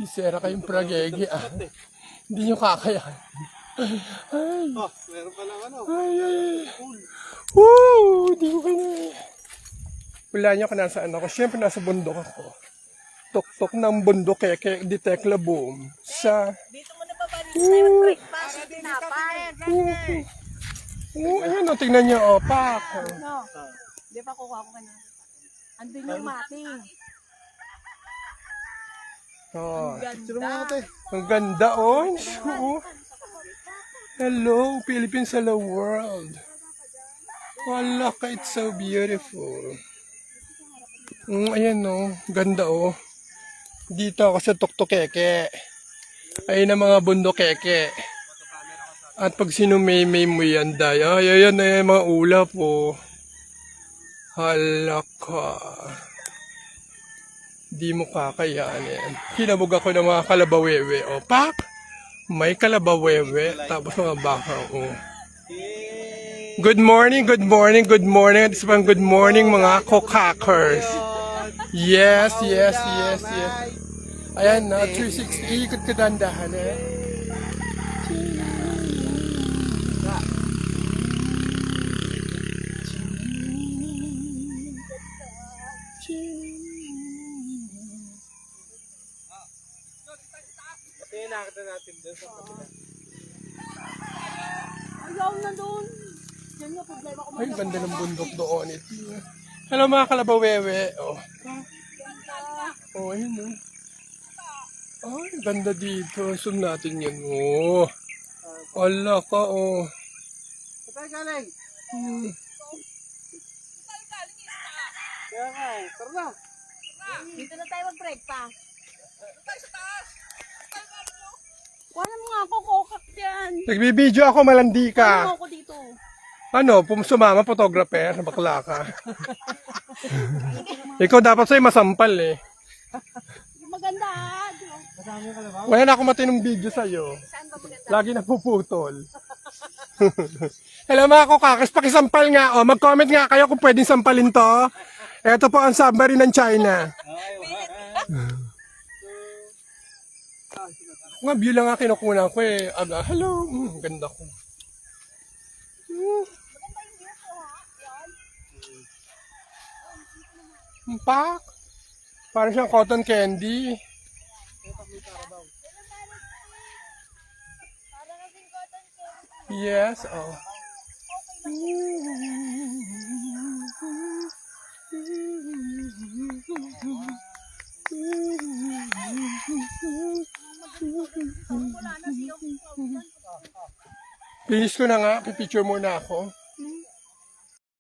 Isera kayong pragege ah. Hindi nyo kakayahan. Ay. Oh, meron pa lang ano. Ay. Woo! Hindi ko kaya. Wala nyo ka nasaan ako. Siyempre nasa bundok ako. Tok-tok ng bundok keke di tekla boom. Sa... Dito mo na ba ba rin breakfast? Tinapay. Ayun o, tingnan nyo o, pak. No. Di ba kukuha ko kanina? Andun yung mating. Oh. Ganda. Ang ganda oh. Hello, Philippines, hello world. Oh, look, it's so beautiful. Ayan oh, ganda oh. Dito ako sa Toktokeke. Ayun ang mga bundokeke. At pag sinumay-may mo yan, day. Ay, ayan na yung mga ulap oh. Halaka. Di mo kakayanin. Kinabog ako ng mga kalabawewe. O, pak! May kalabawewe. Tapos mga baka. O. Good morning, good morning, good morning. At isa pang good morning mga kokakers. Yes, yes, yes, yes. Ayan na, 360. Ikot ka dandahan eh. Nakita natin doon sa kapila. Ayaw na doon. Yan nga problema ko. Ay, ganda ng bundok doon. Hello mga kalabawewe. Oh. Oh, ayun oh. Ay, ganda dito. Zoom natin yan. Oh. Wala ka oh. Saan galing? Kaya nga eh. Tara na. Dito na tayo mag-breakfast. Dito tayo sa taas. Wala mo nga ako kokak dyan. Nagbibideo ako, malandi Ano ka. ako dito? Ano, sumama, photographer, bakla ka. Ikaw dapat sa'yo masampal eh. Maganda. Wala na ako matinong video sa'yo. Saan ba maganda? Lagi napuputol. Hello mga kokakers, pakisampal nga. O, mag-comment nga kayo kung pwedeng sampalin to. Ito po ang submarine ng China. Nga view lang nga kinukunan ko eh. Aga, hello. Ganda ko. Pak. Parang siyang cotton candy. Yes, oh. Finish ko na nga, pipicture muna ako.